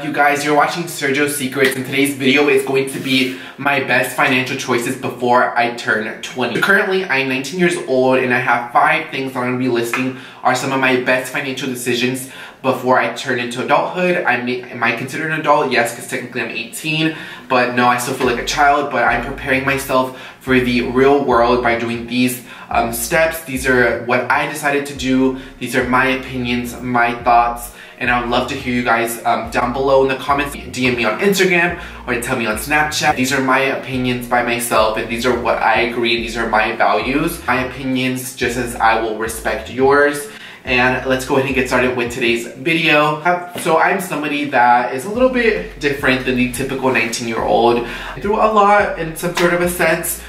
You guys, you're watching Sergio's Secrets, and today's video is going to be my best financial choices before I turn 20. Currently, I'm 19 years old and I have 5 things that I'm going to be listing are some of my best financial decisions before I turn into adulthood. Am I considered an adult? Yes, because technically I'm 18, but no, I still feel like a child, but I'm preparing myself for the real world by doing these steps. These are what I decided to do. These are my opinions, my thoughts, and I would love to hear you guys down below in the comments. DM me on Instagram or tell me on Snapchat. These are my opinions by myself, and these are what I agree. These are my values. My opinions, just as I will respect yours. And let's go ahead and get started with today's video. So I'm somebody that is a little bit different than the typical 19-year-old. Through a lot in some sort of a sense.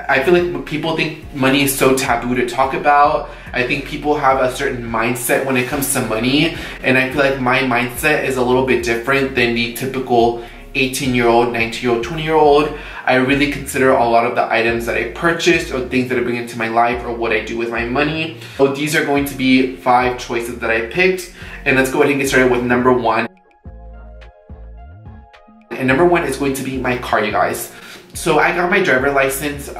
I feel like people think money is so taboo to talk about. I think people have a certain mindset when it comes to money, and I feel like my mindset is a little bit different than the typical 18-year-old, 19-year-old, 20-year-old. I really consider a lot of the items that I purchased or things that I bring into my life or what I do with my money. So these are going to be 5 choices that I picked, and let's go ahead and get started with number 1. And number 1 is going to be my car, you guys. So I got my driver license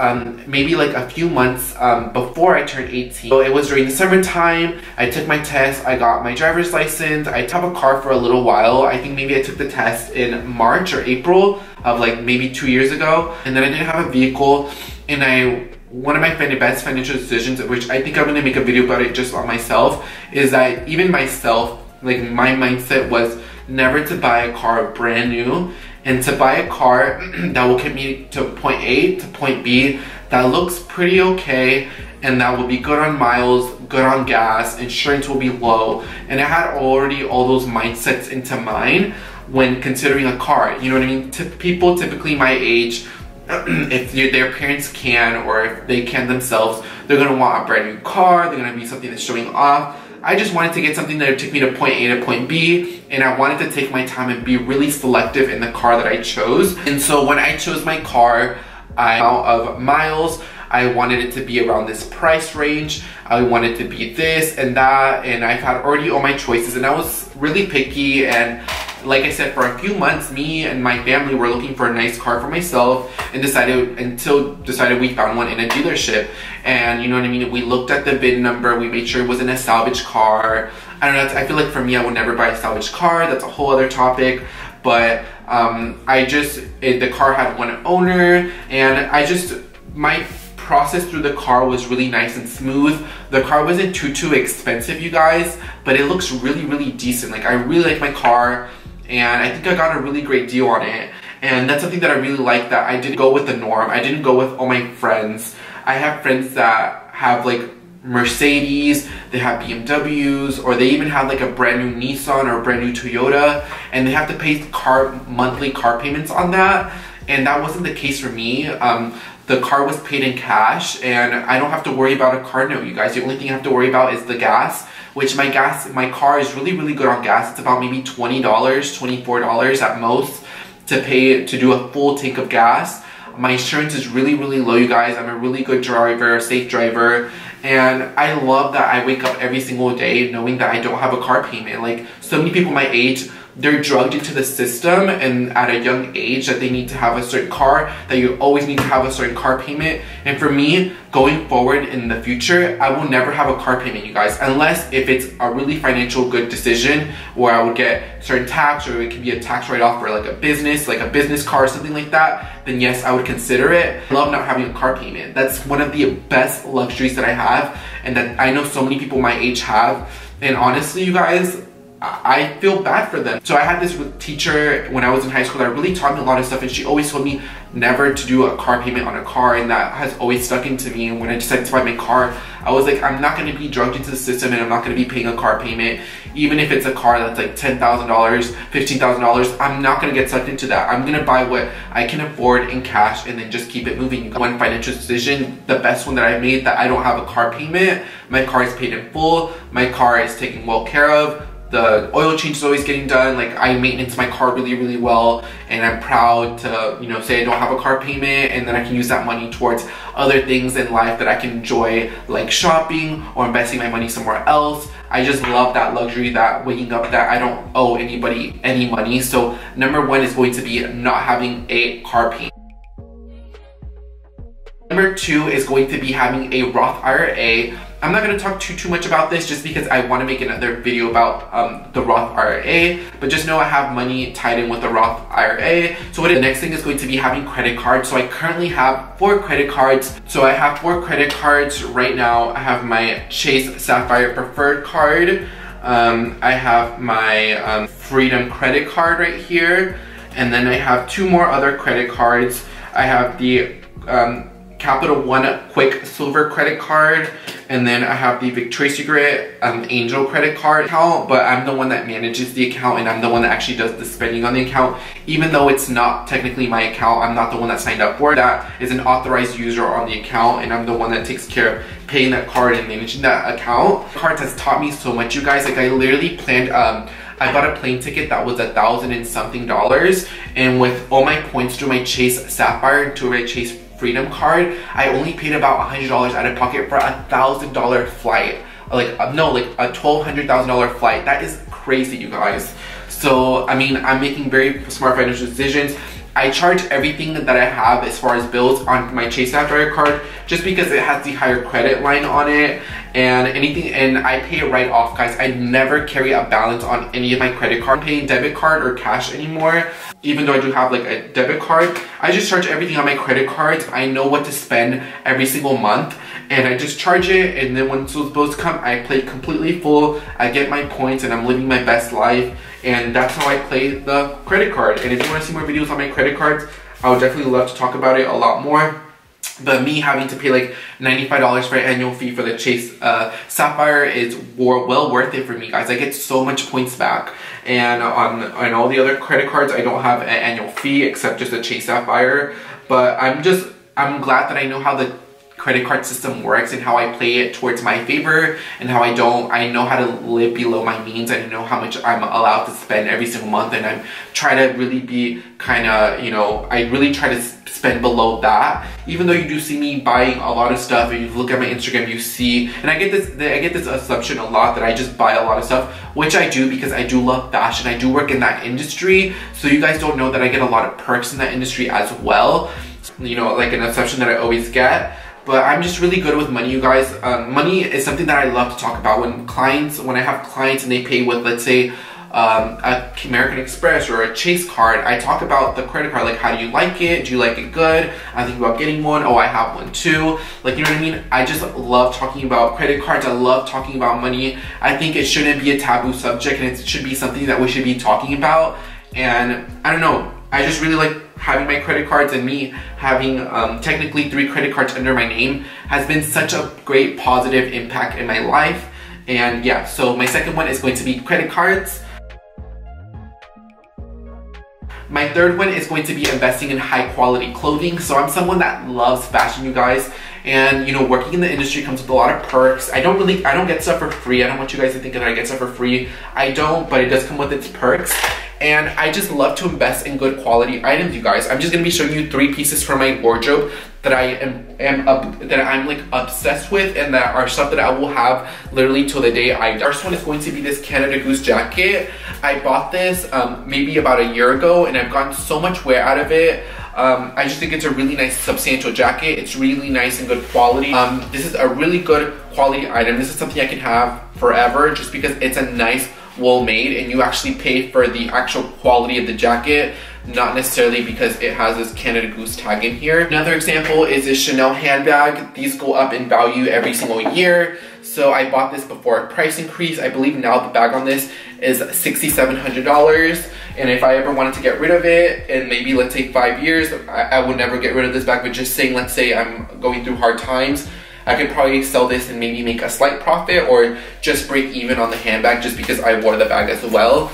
maybe like a few months before I turned 18. So it was during the summertime. I took my test, I got my driver's license. I have a car for a little while. I think maybe I took the test in March or April of like maybe 2 years ago. And then I didn't have a vehicle, and one of my best financial decisions, which I think I'm gonna make a video about it just on myself, is that even myself, like my mindset was never to buy a car brand new, and to buy a car that will get me to point A to point B that looks pretty okay, and that will be good on miles, good on gas, insurance will be low. And I had already all those mindsets into mind when considering a car, you know what I mean? People typically my age, if their parents can, or if they can themselves, they're gonna want a brand new car, they're gonna be something that's showing off. I just wanted to get something that would take me to point A to point B, and I wanted to take my time and be really selective in the car that I chose. And so when I chose my car, amount of miles, I wanted it to be around this price range. I wanted to be this and that, and I've had already all my choices, and I was really picky. And like I said, for a few months, me and my family were looking for a nice car for myself, and decided we found one in a dealership. And you know what I mean, we looked at the VIN number, we made sure it wasn't a salvage car. I don't know, I feel like for me, I would never buy a salvage car. That's a whole other topic. But the car had one owner, and my process through the car was really nice and smooth. The car wasn't too expensive, you guys, but it looks really decent. Like, I really like my car, and I think I got a really great deal on it. And that's something that I really like, that I didn't go with the norm. I didn't go with all my friends. I have friends that have like Mercedes, they have BMWs, or they even have like a brand new Nissan or a brand new Toyota, and they have to pay monthly car payments on that. And that wasn't the case for me. The car was paid in cash, and I don't have to worry about a car note, you guys. The only thing I have to worry about is the gas, which my car is really good on gas. It's about maybe $20, $24 at most to do a full tank of gas. My insurance is really low, you guys. I'm a really good driver, safe driver, and I love that I wake up every single day knowing that I don't have a car payment. Like, so many people my age, they're drugged into the system, and at a young age, that they need to have a certain car, that you always need to have a certain car payment. And for me, going forward in the future, I will never have a car payment, you guys, unless if it's a really financial good decision where I would get certain tax, or it could be a tax write-off for like a business car or something like that, then yes, I would consider it. I love not having a car payment. That's one of the best luxuries that I have, and that I know so many people my age have. And honestly, you guys, I feel bad for them. So I had this teacher when I was in high school that really taught me a lot of stuff, and she always told me never to do a car payment on a car, and that has always stuck into me. And when I decided to buy my car, I was like, I'm not going to be drugged into the system, and I'm not going to be paying a car payment. Even if it's a car that's like $10,000, $15,000, I'm not going to get sucked into that. I'm going to buy what I can afford in cash, and then just keep it moving. One financial decision, the best one that I made, that I don't have a car payment. My car is paid in full. My car is taken well care of. the oil change is always getting done. Like, I maintenance my car really, really well, and I'm proud to, you know, say I don't have a car payment, and then I can use that money towards other things in life that I can enjoy, like shopping or investing my money somewhere else. I just love that luxury, that waking up that I don't owe anybody any money. So number one is going to be not having a car payment. Number two is going to be having a Roth IRA. I'm not going to talk too much about this just because I want to make another video about the Roth IRA, but just know I have money tied in with the Roth IRA. So the next thing is going to be having credit cards. So I currently have 4 credit cards. So I have 4 credit cards right now. I have my Chase Sapphire Preferred card. I have my Freedom credit card right here. And then I have 2 more other credit cards. I have the Capital One Quick Silver credit card, and then I have the Victoria's Secret Angel credit card account, but I'm the one that manages the account, and I'm the one that actually does the spending on the account. Even though it's not technically my account, I'm not the one that signed up for it. That is an authorized user on the account, and I'm the one that takes care of paying that card and managing that account. Cards has taught me so much, you guys. Like, I literally planned I bought a plane ticket that was $1,000 and something, and with all my points through my Chase Sapphire to my Chase Freedom card, I only paid about $100 out of pocket for a $1,000 flight. Like, no, like a $1,200 flight. That is crazy, you guys. So, I mean, I'm making very smart financial decisions. I charge everything that I have as far as bills on my Chase Sapphire card just because it has the higher credit line on it, and anything, and I pay it right off, guys. I never carry a balance on any of my credit card. I'm paying debit card or cash anymore, even though I do have like a debit card. I just charge everything on my credit cards. I know what to spend every single month, and I just charge it, and then when those bills come, I play completely full. I get my points, and I'm living my best life, and that's how I play the credit card. And if you want to see more videos on my credit cards, I would definitely love to talk about it a lot more. But me having to pay like $95 for an annual fee for the Chase Sapphire is well worth it for me, guys. I get so much points back. And on all the other credit cards, I don't have an annual fee except just the Chase Sapphire. But I'm glad that I know how the credit card system works and how I play it towards my favor, and how I know how to live below my means, and I know how much I'm allowed to spend every single month, and I try to really be kind of, you know, I really try to spend below that. Even though you do see me buying a lot of stuff, and you look at my Instagram, you see, and I get this assumption a lot that I just buy a lot of stuff, which I do because I do love fashion. I do work in that industry, so you guys don't know that I get a lot of perks in that industry as well. You know, like an assumption that I always get. But I'm just really good with money, you guys. Money is something that I love to talk about. When I have clients and they pay with, let's say, a American Express or a Chase card, I talk about the credit card. Like, how do you like it? Do you like it good? I think about getting one. Oh, I have one too. Like, you know what I mean? I just love talking about credit cards. I love talking about money. I think it shouldn't be a taboo subject, and it should be something that we should be talking about. And I don't know, I just really like having my credit cards, and me having technically 3 credit cards under my name has been such a great positive impact in my life. And yeah, so my second one is going to be credit cards. My third one is going to be investing in high quality clothing. So I'm someone that loves fashion, you guys. And you know, working in the industry comes with a lot of perks. I don't get stuff for free. I don't want you guys to think that I get stuff for free. I don't, but it does come with its perks. And I just love to invest in good quality items, you guys. I'm just gonna be showing you 3 pieces from my wardrobe that I'm like obsessed with, and that are stuff that I will have literally till the day I die. First one is going to be this Canada Goose jacket. I bought this maybe about a year ago, and I've gotten so much wear out of it. I just think it's a really nice substantial jacket. It's really nice and good quality. This is a really good quality item. This is something I can have forever just because it's a nice wool made, and you actually pay for the actual quality of the jacket, not necessarily because it has this Canada Goose tag in here. Another example is this Chanel handbag. These go up in value every single year. So I bought this before a price increase. I believe now the bag on this is $6,700. And if I ever wanted to get rid of it in maybe, let's say, 5 years, I would never get rid of this bag. But just saying, let's say I'm going through hard times, I could probably sell this and maybe make a slight profit, or just break even on the handbag just because I wore the bag as well.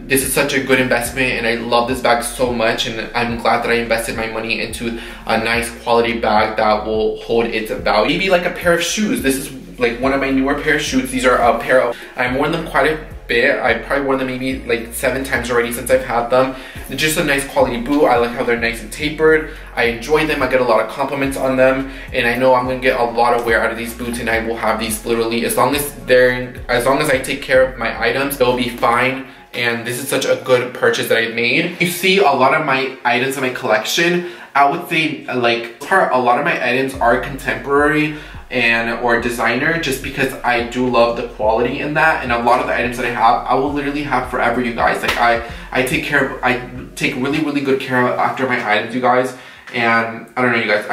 This is such a good investment, and I love this bag so much, and I'm glad that I invested my money into a nice quality bag that will hold its value. Maybe like a pair of shoes. This is like one of my newer pair of shoes. These are a pair of, I've worn them quite a bit. I probably worn them maybe like 7 times already since I've had them. They're just a nice quality boot. I like how they're nice and tapered. I enjoy them. I get a lot of compliments on them, and I know I'm gonna get a lot of wear out of these boots, and I will have these literally as long as I take care of my items, they'll be fine. And this is such a good purchase that I made. You see a lot of my items in my collection, I would say like a lot of my items are contemporary or designer, just because I do love the quality in that. And a lot of the items that I have, I will literally have forever, you guys. Like I take really good care of after my items, you guys. And I don't know, you guys,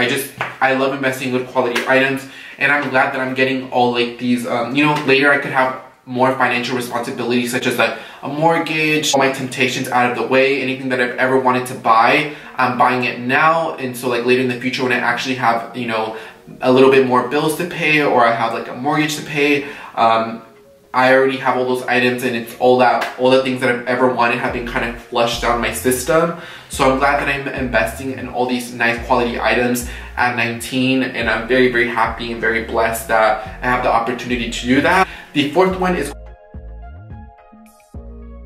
I love investing in good quality items, and I'm glad that I'm getting all like these, you know, later I could have more financial responsibilities, such as like a mortgage, all my temptations out of the way. Anything that I've ever wanted to buy, I'm buying it now. And so like later in the future, when I actually have, you know, a little bit more bills to pay, or I have like a mortgage to pay, I already have all those items, and it's all the things that I've ever wanted have been kind of flushed down my system. So I'm glad that I'm investing in all these nice quality items at 19, and I'm very happy and very blessed that I have the opportunity to do that. The fourth one is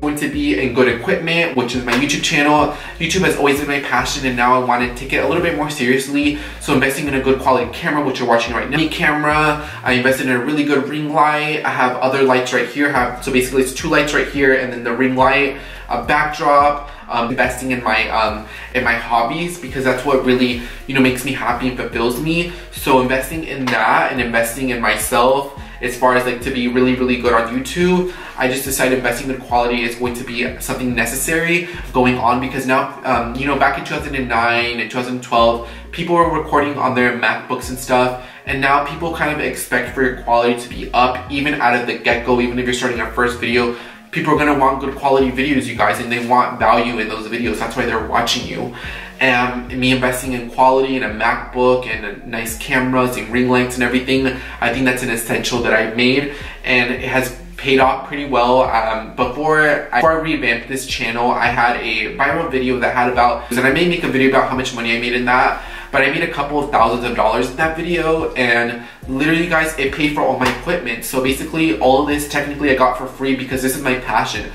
going to be in good equipment, which is my YouTube channel. YouTube has always been my passion, and now I want to take it a little bit more seriously. So investing in a good quality camera, which you're watching right now. Camera, I invested in a really good ring light. I have other lights right here. So basically it's 2 lights right here, and then the ring light, a backdrop. Investing in my hobbies, because that's what really, you know, makes me happy and fulfills me. So investing in that and investing in myself, as far as like to be really good on YouTube, I just decided investing in quality is going to be something necessary going on, because now, you know, back in 2009 and 2012, people were recording on their MacBooks and stuff, and now people kind of expect for your quality to be up even out of the get-go. Even if you're starting your first video, people are going to want good quality videos, you guys, and they want value in those videos. That's why they're watching you. And me investing in quality and a MacBook and nice cameras and ring lights and everything, I think that's an essential that I made, and it has paid off pretty well. Before I revamped this channel, I had a viral video that had about, and I may make a video about how much money I made in that, but I made a couple of thousands of dollars in that video, and literally, guys, it paid for all my equipment. So basically, all of this technically I got for free, because this is my passion.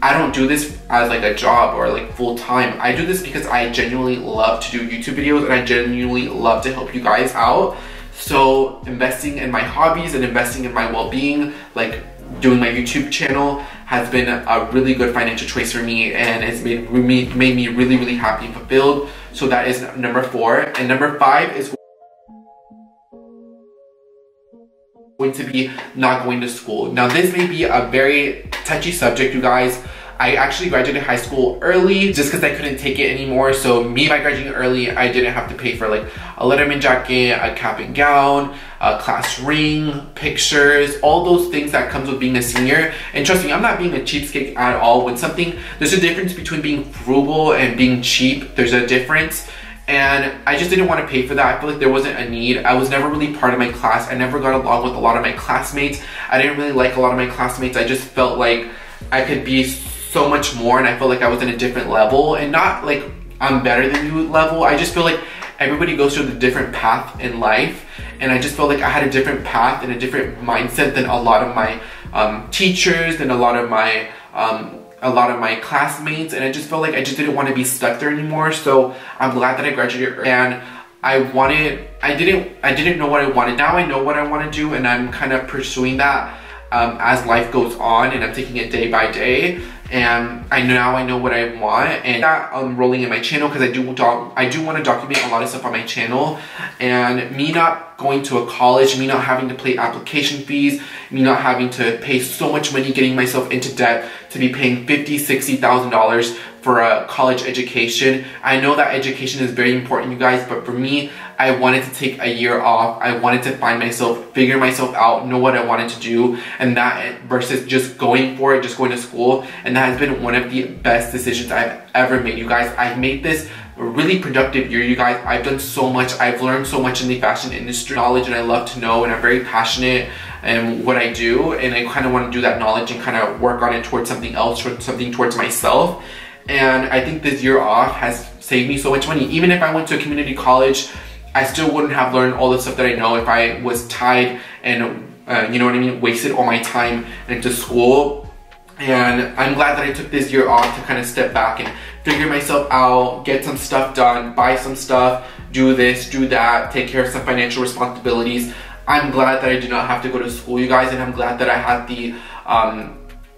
I don't do this as like a job or like full time. I do this because I genuinely love to do YouTube videos, and I genuinely love to help you guys out. So investing in my hobbies and investing in my well-being, like doing my YouTube channel, has been a really good financial choice for me, and it's made me really happy and fulfilled. So that is number 4. And number 5 is going to be not going to school. Now this may be a very touchy subject, you guys. I actually graduated high school early just because I couldn't take it anymore. So me, by graduating early, I didn't have to pay for like a Letterman jacket, a cap and gown, a class ring, pictures, all those things that comes with being a senior. And trust me, I'm not being a cheapskate at all. When something, there's a difference between being frugal and being cheap. There's a difference. And I just didn't want to pay for that. I feel like there wasn't a need. I was never really part of my class. I never got along with a lot of my classmates. I didn't really like a lot of my classmates. I just felt like I could be so much more, and I felt like I was in a different level, and not like I'm better than you level. I just feel like everybody goes through a different path in life, and I just felt like I had a different path and a different mindset than a lot of my teachers and a lot of my classmates, and I just felt like I just didn't want to be stuck there anymore. So I'm glad that I graduated, and I didn't know what I wanted. Now I know what I want to do, and I'm kind of pursuing that as life goes on, and I'm taking it day by day. And I know what I want, and that I'm rolling in my channel, because I do want to document a lot of stuff on my channel. And me not going to a college, me not having to pay application fees, me not having to pay so much money getting myself into debt to be paying $50,000, $60,000 for a college education. I know that education is very important, you guys, but for me, I wanted to take a year off. I wanted to find myself, figure myself out, know what I wanted to do, and that versus just going for it, just going to school. And that has been one of the best decisions I've ever made, you guys. I've made this a really productive year, you guys. I've done so much. I've learned so much in the fashion industry, knowledge, and I love to know, and I'm very passionate in what I do, and I kind of want to do that knowledge and kind of work on it towards something else, towards myself. And I think this year off has saved me so much money. Even if I went to a community college, I still wouldn't have learned all the stuff that I know if I was tied and you know what I mean, wasted all my time into school. And I'm glad that I took this year off to kind of step back and figure myself out, get some stuff done, buy some stuff, do this, do that, take care of some financial responsibilities. I'm glad that I did not have to go to school, you guys, and I'm glad that I had the,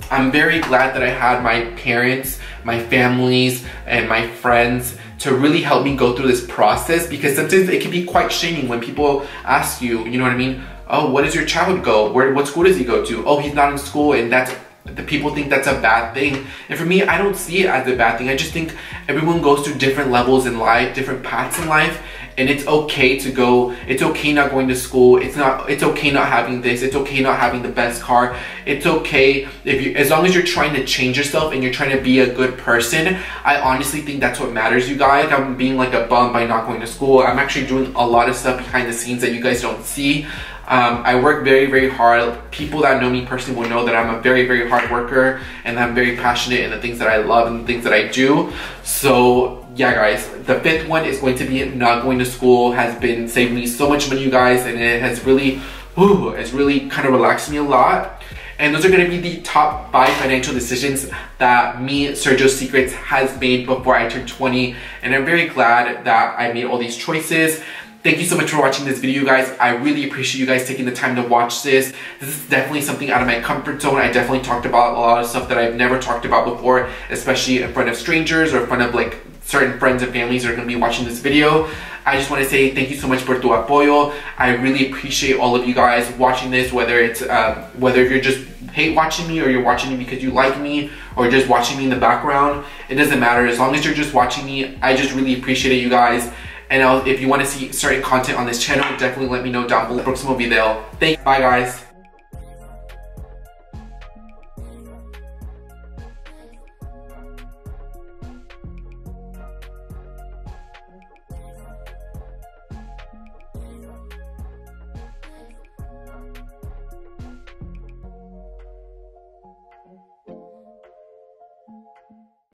I'm very glad that I had my parents, my families, and my friends to really help me go through this process, because sometimes it can be quite shaming when people ask you, you know what I mean? Oh, what does your child go? What school does he go to? Oh, he's not in school, and the people think that's a bad thing. And for me, I don't see it as a bad thing. I just think everyone goes through different levels in life, different paths in life, and it's okay to go. It's okay not going to school. It's okay not having this. It's okay not having the best car. It's okay as long as you're trying to change yourself and you're trying to be a good person. I honestly think that's what matters, you guys. I'm being like a bum by not going to school. I'm actually doing a lot of stuff behind the scenes that you guys don't see. I work very, very hard. People that know me personally will know that I'm a very, very hard worker, and I'm very passionate in the things that I love and the things that I do. So yeah, guys, the fifth one is going to be not going to school. Has been saving me so much money, you guys, and it has really, it's really kind of relaxed me a lot. And those are going to be the top 5 financial decisions that me, Sergio Secrets, has made before I turned 20. And I'm very glad that I made all these choices. Thank you so much for watching this video, you guys. I really appreciate you guys taking the time to watch this. This is definitely something out of my comfort zone. I definitely talked about a lot of stuff that I've never talked about before, especially in front of strangers or in front of like certain friends and families that are going to be watching this video. I just want to say thank you so much por tu apoyo. I really appreciate all of you guys watching this, whether it's whether you're just hate watching me or you're watching me because you like me or just watching me in the background. It doesn't matter. As long as you're just watching me, I just really appreciate it, you guys. And if you want to see certain content on this channel, definitely let me know down below. Próximo video. Thanks. Bye, guys.